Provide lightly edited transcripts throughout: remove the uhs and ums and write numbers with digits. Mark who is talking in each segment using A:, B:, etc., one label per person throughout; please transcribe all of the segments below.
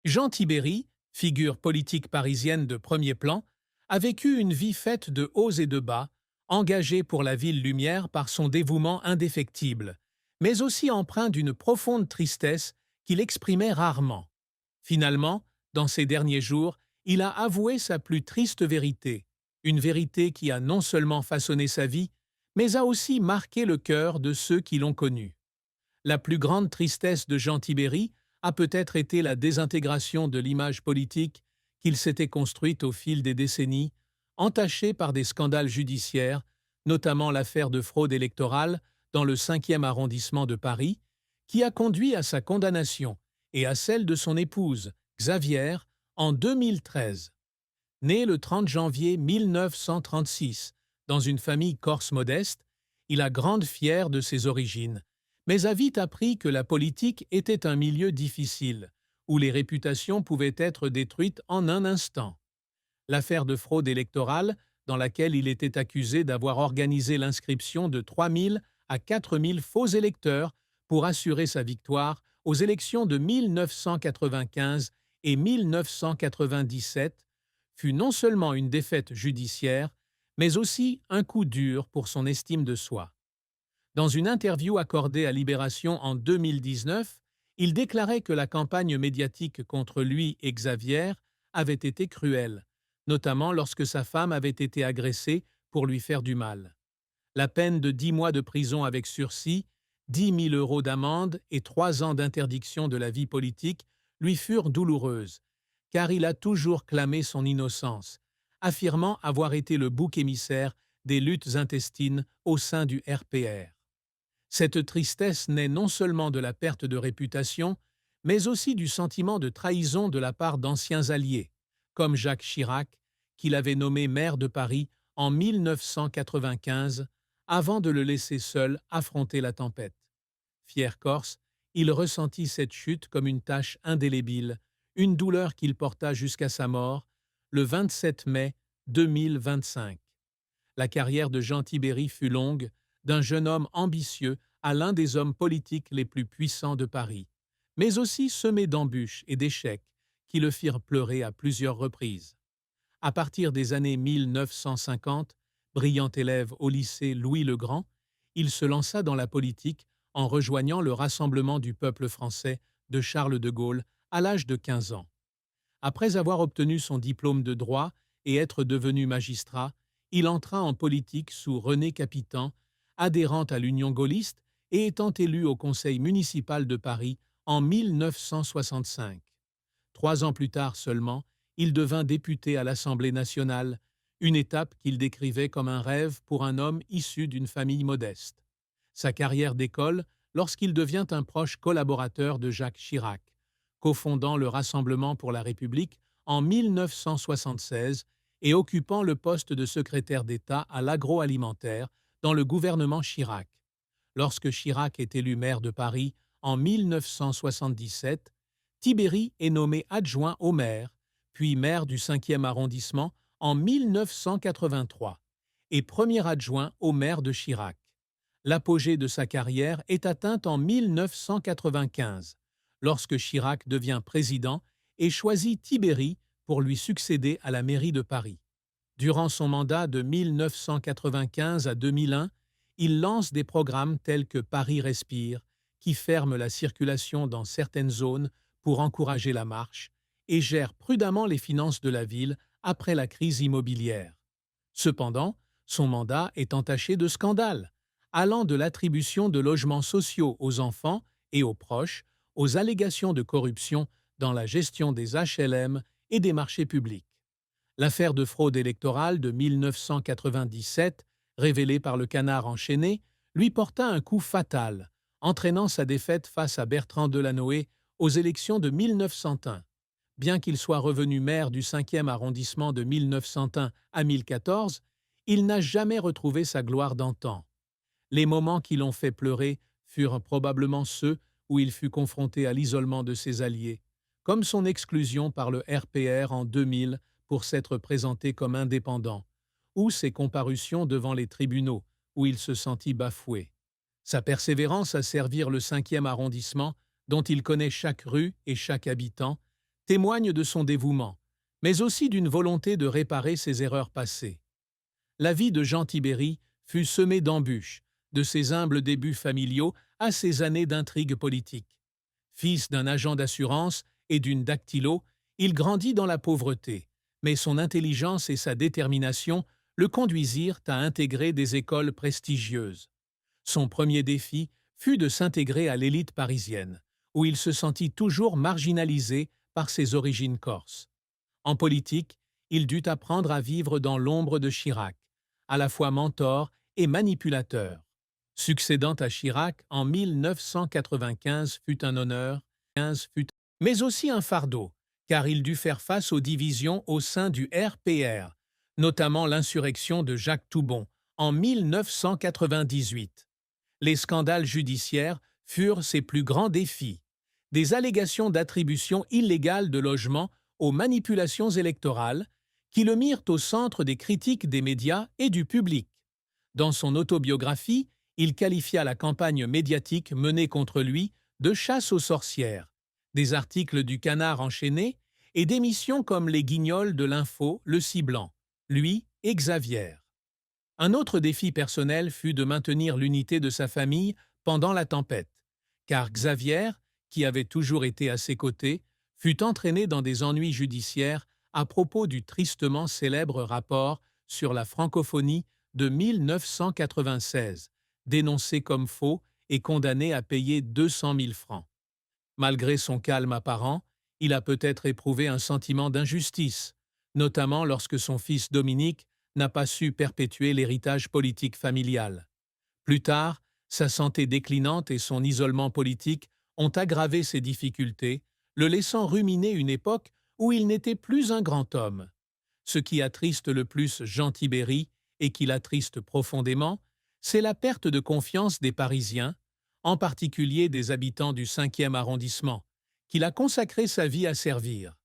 A: Jean Tibéry, figure politique parisienne de premier plan, a vécu une vie faite de hauts et de bas, engagé pour la ville lumière par son dévouement indéfectible, mais aussi empreint d'une profonde tristesse qu'il exprimait rarement. Finalement, dans ses derniers jours, il a avoué sa plus triste vérité, une vérité qui a non seulement façonné sa vie, mais a aussi marqué le cœur de ceux qui l'ont connu. La plus grande tristesse de Jean Tibéry a peut-être été la désintégration de l'image politique qu'il s'était construite au fil des décennies, entachée par des scandales judiciaires, notamment l'affaire de fraude électorale dans le 5e arrondissement de Paris, qui a conduit à sa condamnation et à celle de son épouse, Xavière, en 2013. Né le 30 janvier 1936 dans une famille corse modeste, il a grande fière de ses origines, mais a vite appris que la politique était un milieu difficile, où les réputations pouvaient être détruites en un instant. L'affaire de fraude électorale, dans laquelle il était accusé d'avoir organisé l'inscription de 3 000 à 4 000 faux électeurs pour assurer sa victoire aux élections de 1995 et 1997, fut non seulement une défaite judiciaire, mais aussi un coup dur pour son estime de soi. Dans une interview accordée à Libération en 2019, il déclarait que la campagne médiatique contre lui et Xavier avait été cruelle, notamment lorsque sa femme avait été agressée pour lui faire du mal. La peine de 10 mois de prison avec sursis, 10 000 € d'amende et 3 ans d'interdiction de la vie politique lui furent douloureuses, car il a toujours clamé son innocence, affirmant avoir été le bouc émissaire des luttes intestines au sein du RPR. Cette tristesse naît non seulement de la perte de réputation, mais aussi du sentiment de trahison de la part d'anciens alliés, comme Jacques Chirac, qu'il avait nommé maire de Paris en 1995, avant de le laisser seul affronter la tempête. Fier corse, il ressentit cette chute comme une tache indélébile, une douleur qu'il porta jusqu'à sa mort, le 27 mai 2025. La carrière de Jean Tibéry fut longue, d'un jeune homme ambitieux à l'un des hommes politiques les plus puissants de Paris, mais aussi semé d'embûches et d'échecs qui le firent pleurer à plusieurs reprises. À partir des années 1950, brillant élève au lycée Louis-le-Grand, il se lança dans la politique en rejoignant le Rassemblement du peuple français de Charles de Gaulle à l'âge de 15 ans. Après avoir obtenu son diplôme de droit et être devenu magistrat, il entra en politique sous René Capitan, adhérant à l'Union gaulliste et étant élu au conseil municipal de Paris en 1965. 3 ans plus tard seulement, il devint député à l'Assemblée nationale, une étape qu'il décrivait comme un rêve pour un homme issu d'une famille modeste. Sa carrière décolle lorsqu'il devient un proche collaborateur de Jacques Chirac, cofondant le Rassemblement pour la République en 1976 et occupant le poste de secrétaire d'État à l'agroalimentaire dans le gouvernement Chirac. Lorsque Chirac est élu maire de Paris en 1977, Tibéry est nommé adjoint au maire, puis maire du 5e arrondissement en 1983 et premier adjoint au maire de Chirac. L'apogée de sa carrière est atteinte en 1995, lorsque Chirac devient président et choisit Tibéry pour lui succéder à la mairie de Paris. Durant son mandat de 1995 à 2001, il lance des programmes tels que Paris Respire, qui ferment la circulation dans certaines zones pour encourager la marche, et gère prudemment les finances de la ville après la crise immobilière. Cependant, son mandat est entaché de scandales, allant de l'attribution de logements sociaux aux enfants et aux proches, aux allégations de corruption dans la gestion des HLM et des marchés publics. L'affaire de fraude électorale de 1997, révélée par le Canard enchaîné, lui porta un coup fatal, entraînant sa défaite face à Bertrand Delanoë aux élections de 1901. Bien qu'il soit revenu maire du 5e arrondissement de 1901 à 2014, il n'a jamais retrouvé sa gloire d'antan. Les moments qui l'ont fait pleurer furent probablement ceux où il fut confronté à l'isolement de ses alliés, comme son exclusion par le RPR en 2000 pour s'être présenté comme indépendant, ou ses comparutions devant les tribunaux, où il se sentit bafoué. Sa persévérance à servir le 5e arrondissement, dont il connaît chaque rue et chaque habitant, témoigne de son dévouement, mais aussi d'une volonté de réparer ses erreurs passées. La vie de Jean Tibéri fut semée d'embûches, de ses humbles débuts familiaux à ses années d'intrigues politiques. Fils d'un agent d'assurance et d'une dactylo, il grandit dans la pauvreté, mais son intelligence et sa détermination le conduisirent à intégrer des écoles prestigieuses. Son premier défi fut de s'intégrer à l'élite parisienne, où il se sentit toujours marginalisé par ses origines corses. En politique, il dut apprendre à vivre dans l'ombre de Chirac, à la fois mentor et manipulateur. Succédant à Chirac en 1995 fut un honneur, mais aussi un fardeau, car il dut faire face aux divisions au sein du RPR, notamment l'insurrection de Jacques Toubon en 1998. Les scandales judiciaires furent ses plus grands défis, des allégations d'attribution illégale de logements aux manipulations électorales qui le mirent au centre des critiques des médias et du public. Dans son autobiographie, il qualifia la campagne médiatique menée contre lui de chasse aux sorcières, des articles du Canard enchaîné et d'émissions comme Les Guignols de l'Info le ciblant, lui et Xavier. Un autre défi personnel fut de maintenir l'unité de sa famille pendant la tempête, car Xavier, qui avait toujours été à ses côtés, fut entraîné dans des ennuis judiciaires à propos du tristement célèbre rapport sur la francophonie de 1996, dénoncé comme faux et condamné à payer 200 000 francs. Malgré son calme apparent, il a peut-être éprouvé un sentiment d'injustice, notamment lorsque son fils Dominique n'a pas su perpétuer l'héritage politique familial. Plus tard, sa santé déclinante et son isolement politique ont aggravé ses difficultés, le laissant ruminer une époque où il n'était plus un grand homme. Ce qui attriste le plus Jean Tibéri, et qui l'attriste profondément, c'est la perte de confiance des Parisiens, en particulier des habitants du 5e arrondissement, qu'il a consacré sa vie à servir.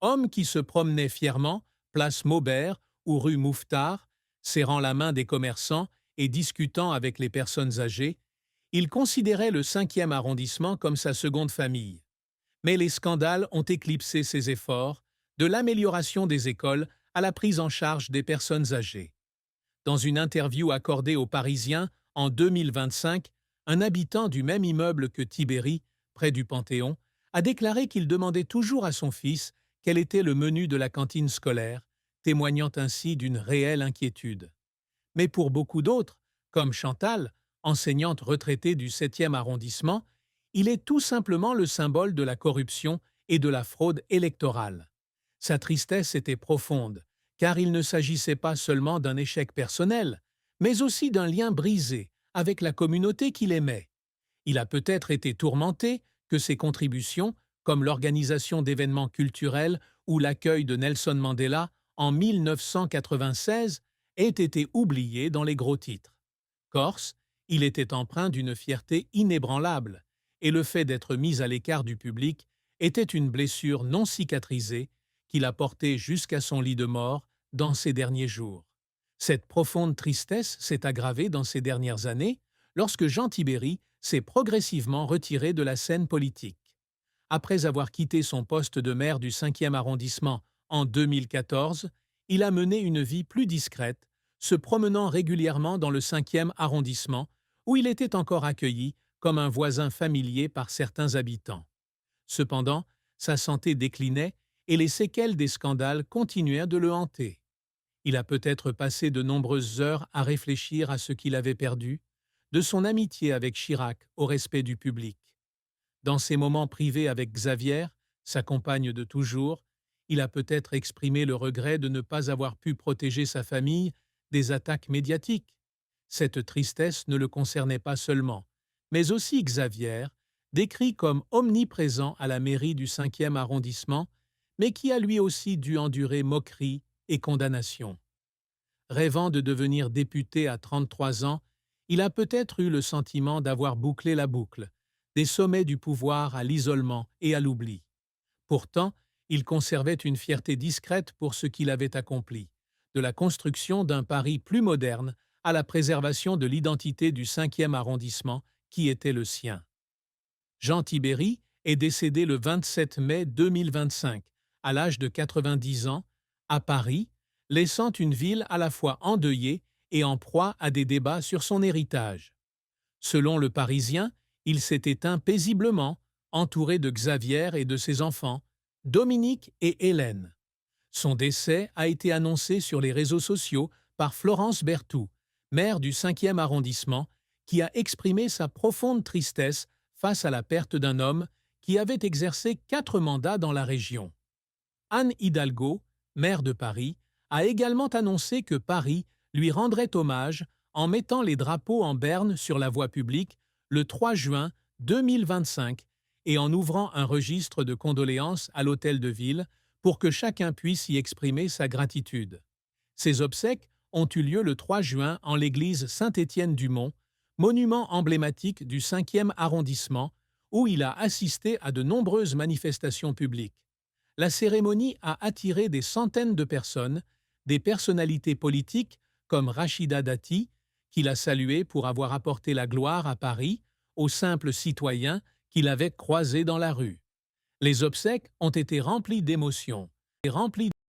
A: Homme qui se promenait fièrement, place Maubert ou rue Mouffetard, serrant la main des commerçants et discutant avec les personnes âgées, il considérait le 5e arrondissement comme sa seconde famille. Mais les scandales ont éclipsé ses efforts, de l'amélioration des écoles à la prise en charge des personnes âgées. Dans une interview accordée aux Parisiens en 2025, un habitant du même immeuble que Tibéri, près du Panthéon, a déclaré qu'il demandait toujours à son fils quel était le menu de la cantine scolaire, témoignant ainsi d'une réelle inquiétude. Mais pour beaucoup d'autres, comme Chantal, enseignante retraitée du 7e arrondissement, il est tout simplement le symbole de la corruption et de la fraude électorale. Sa tristesse était profonde, car il ne s'agissait pas seulement d'un échec personnel, mais aussi d'un lien brisé avec la communauté qu'il aimait. Il a peut-être été tourmenté que ses contributions, comme l'organisation d'événements culturels ou l'accueil de Nelson Mandela en 1996, aient été oubliées dans les gros titres. Corse, il était empreint d'une fierté inébranlable, et le fait d'être mis à l'écart du public était une blessure non cicatrisée qu'il a portée jusqu'à son lit de mort dans ses derniers jours. Cette profonde tristesse s'est aggravée dans ces dernières années lorsque Jean Tibéri s'est progressivement retiré de la scène politique. Après avoir quitté son poste de maire du 5e arrondissement en 2014, il a mené une vie plus discrète, se promenant régulièrement dans le 5e arrondissement, où il était encore accueilli comme un voisin familier par certains habitants. Cependant, sa santé déclinait et les séquelles des scandales continuèrent de le hanter. Il a peut-être passé de nombreuses heures à réfléchir à ce qu'il avait perdu, de son amitié avec Chirac au respect du public. Dans ses moments privés avec Xavier, sa compagne de toujours, il a peut-être exprimé le regret de ne pas avoir pu protéger sa famille des attaques médiatiques. Cette tristesse ne le concernait pas seulement, mais aussi Xavier, décrit comme omniprésent à la mairie du 5e arrondissement, mais qui a lui aussi dû endurer moqueries et condamnations. Rêvant de devenir député à 33 ans, il a peut-être eu le sentiment d'avoir bouclé la boucle, des sommets du pouvoir à l'isolement et à l'oubli. Pourtant, il conservait une fierté discrète pour ce qu'il avait accompli, de la construction d'un Paris plus moderne à la préservation de l'identité du 5e arrondissement qui était le sien. Jean Tibéri est décédé le 27 mai 2025, à l'âge de 90 ans, à Paris, laissant une ville à la fois endeuillée et en proie à des débats sur son héritage. Selon Le Parisien, il s'est éteint paisiblement, entouré de Xavier et de ses enfants, Dominique et Hélène. Son décès a été annoncé sur les réseaux sociaux par Florence Berthoud, maire du 5e arrondissement, qui a exprimé sa profonde tristesse face à la perte d'un homme qui avait exercé 4 mandats dans la région. Anne Hidalgo, maire de Paris, a également annoncé que Paris lui rendrait hommage en mettant les drapeaux en berne sur la voie publique le 3 juin 2025 et en ouvrant un registre de condoléances à l'hôtel de ville pour que chacun puisse y exprimer sa gratitude. Ces obsèques ont eu lieu le 3 juin en l'église Saint-Étienne-du-Mont, monument emblématique du 5e arrondissement, où il a assisté à de nombreuses manifestations publiques. La cérémonie a attiré des centaines de personnes, des personnalités politiques comme Rachida Dati, qui l'a salué pour avoir apporté la gloire à Paris, aux simples citoyens qu'il avait croisés dans la rue. Les obsèques ont été remplies d'émotions et remplies